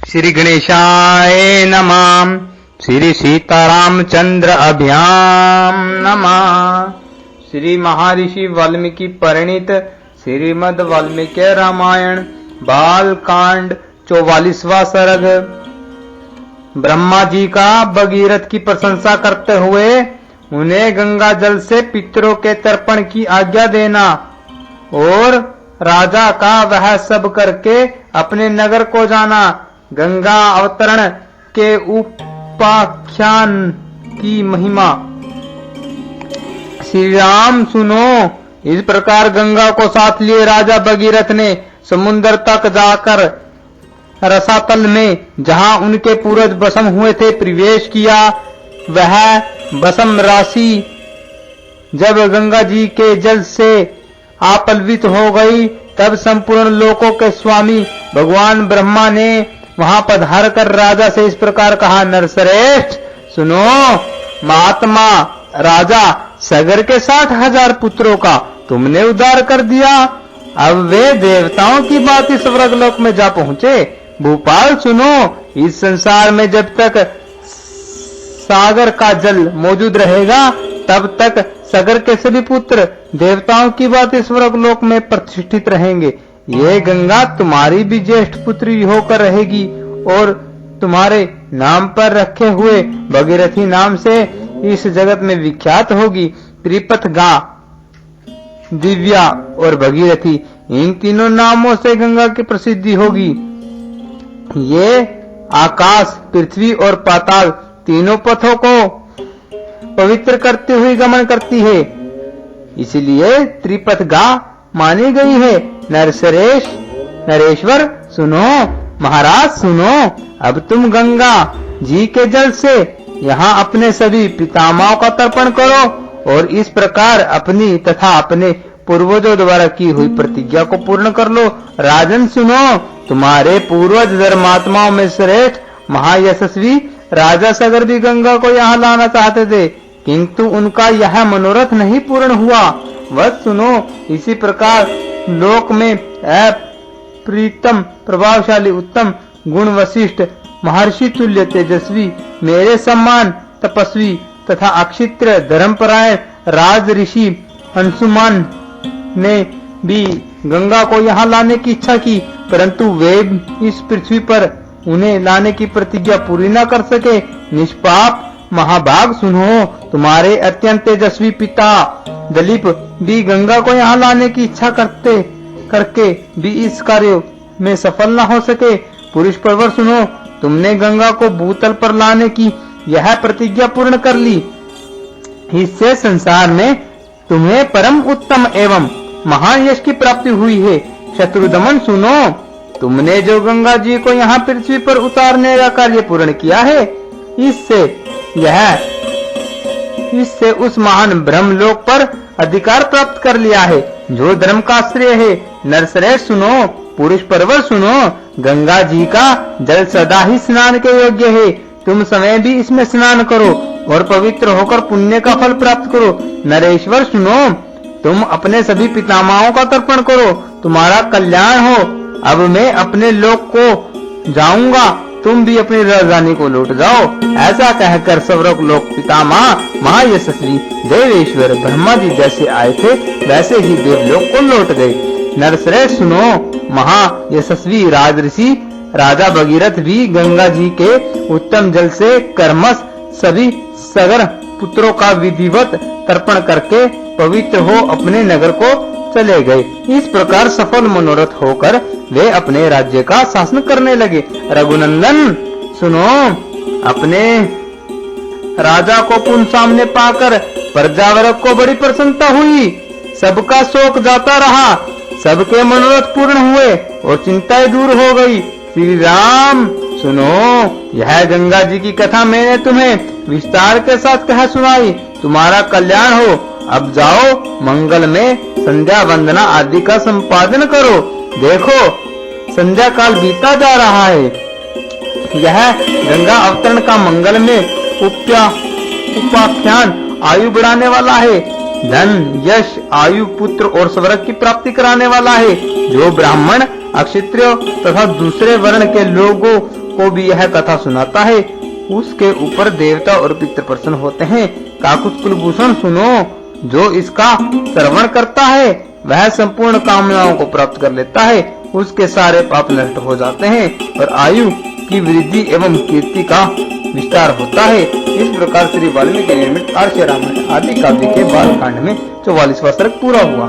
श्री गणेशाय नमः। श्री सीतारामचंद्र अभ्याम नमः। श्री महर्षि वाल्मीकि परिणीत श्रीमद् वाल्मीकि रामायण बालकांड 44वां सर्ग। ब्रह्मा जी का भगीरथ की प्रशंसा करते हुए उन्हें गंगा जल से पितरों के तर्पण की आज्ञा देना और राजा का वह सब करके अपने नगर को जाना। गंगा अवतरण के उपाख्यान की महिमा। श्री राम सुनो। इस प्रकार गंगा को साथ लिए राजा भगीरथ ने समुद्र तक जाकर रसातल में जहां उनके पूर्वज भस्म हुए थे प्रवेश किया। वह भस्म राशि जब गंगा जी के जल से आपलवित हो गई तब संपूर्ण लोकों के स्वामी भगवान ब्रह्मा ने वहां पधार कर राजा से इस प्रकार कहा, नरश्रेष्ठ सुनो। महात्मा राजा सगर के 60,000 पुत्रों का तुमने उद्धार कर दिया। अब वे देवताओं की बात इस स्वर्गलोक में जा पहुंचे। भूपाल सुनो। इस संसार में जब तक सागर का जल मौजूद रहेगा तब तक सगर के सभी पुत्र देवताओं की बात इस स्वर्गलोक में प्रतिष्ठित रहेंगे। ये गंगा तुम्हारी भी ज्येष्ठ पुत्री होकर रहेगी और तुम्हारे नाम पर रखे हुए भगीरथी नाम से इस जगत में विख्यात होगी। त्रिपथ गा, दिव्या और भगीरथी, इन तीनों नामों से गंगा की प्रसिद्धि होगी। ये आकाश, पृथ्वी और पाताल तीनों पथों को पवित्र करते हुए गमन करती है, इसलिए त्रिपथ गा मानी गई है। नरेश्वर सुनो। महाराज सुनो। अब तुम गंगा जी के जल से यहाँ अपने सभी पितामहों का तर्पण करो और इस प्रकार अपनी तथा अपने पूर्वजों द्वारा की हुई प्रतिज्ञा को पूर्ण कर लो। राजन सुनो। तुम्हारे पूर्वज धर्मात्माओं में श्रेष्ठ महायशस्वी राजा सगर भी गंगा को यहाँ लाना चाहते थे, किंतु उनका यह मनोरथ नहीं पूर्ण हुआ। वह सुनो। इसी प्रकार लोक में अप्रीतम प्रभावशाली उत्तम गुण वशिष्ठ महर्षि तुल्य तेजस्वी मेरे सम्मान तपस्वी तथा अक्षित्र धर्मपरायण राज ऋषि अंशुमान ने भी गंगा को यहाँ लाने की इच्छा की, परंतु वे इस पृथ्वी पर उन्हें लाने की प्रतिज्ञा पूरी न कर सके। निष्पाप महाभाग सुनो। तुम्हारे अत्यंत तेजस्वी पिता दलीप भी गंगा को यहाँ लाने की इच्छा करके भी इस कार्य में सफल न हो सके। पुरुष परवर सुनो। तुमने गंगा को भूतल पर लाने की यह प्रतिज्ञा पूर्ण कर ली, इससे संसार में तुम्हें परम उत्तम एवं महान यश की प्राप्ति हुई है। शत्रुदमन सुनो। तुमने जो गंगा जी को यहाँ पृथ्वी पर उतारने का कार्य पूर्ण किया है, इससे उस महान ब्रह्मलोक पर अधिकार प्राप्त कर लिया है जो धर्म का आश्रय है। नरश्रेष्ठ सुनो। पुरुष परवर सुनो। गंगा जी का जल सदा ही स्नान के योग्य है। तुम समय भी इसमें स्नान करो और पवित्र होकर पुण्य का फल प्राप्त करो। नरेश्वर सुनो। तुम अपने सभी पितामहों का तर्पण करो, तुम्हारा कल्याण हो। अब मैं अपने लोक को जाऊंगा, तुम भी अपनी राजधानी को लौट जाओ। ऐसा कहकर स्वर्ग लोक पितामह महायशस्वी देवेश्वर ब्रह्मा जी जैसे आए थे वैसे ही देवलोक को लौट गए। नरश्रेष्ठ सुनो। महायशस्वी राजऋषि राजा भगीरथ भी गंगा जी के उत्तम जल से कर्मश सभी सगर पुत्रों का विधिवत तर्पण करके पवित्र हो अपने नगर को चले गए। इस प्रकार सफल मनोरथ होकर वे अपने राज्य का शासन करने लगे। रघुनंदन सुनो। अपने राजा को पुनः सामने पाकर प्रजावर्ग को बड़ी प्रसन्नता हुई। सबका शोक जाता रहा, सबके मनोरथ पूर्ण हुए और चिंताएं दूर हो गई। श्री राम सुनो। यह गंगा जी की कथा मैंने तुम्हें विस्तार के साथ कह सुनाई। तुम्हारा कल्याण हो। अब जाओ, मंगल में संध्या वंदना आदि का संपादन करो। देखो संध्या काल बीता जा रहा है। यह गंगा अवतरण का मंगल में उपाख्यान आयु बढ़ाने वाला है। धन, यश, आयु, पुत्र और स्वर्ग की प्राप्ति कराने वाला है। जो ब्राह्मण, क्षत्रिय तथा दूसरे वर्ण के लोगों को भी यह कथा सुनाता है। उसके ऊपर देवता और पितृ प्रसन्न होते हैं। काकुस कुलभूषण सुनो, जो इसका श्रवण करता है वह संपूर्ण कामनाओं को प्राप्त कर लेता है। उसके सारे पाप नष्ट हो जाते हैं और आयु की वृद्धि एवं कीर्ति का विस्तार होता है। इस प्रकार श्री वाल्मीकि निर्मित आर्ष रामायण आदि काव्य के बाल कांड में 44वां सर्ग पूरा हुआ।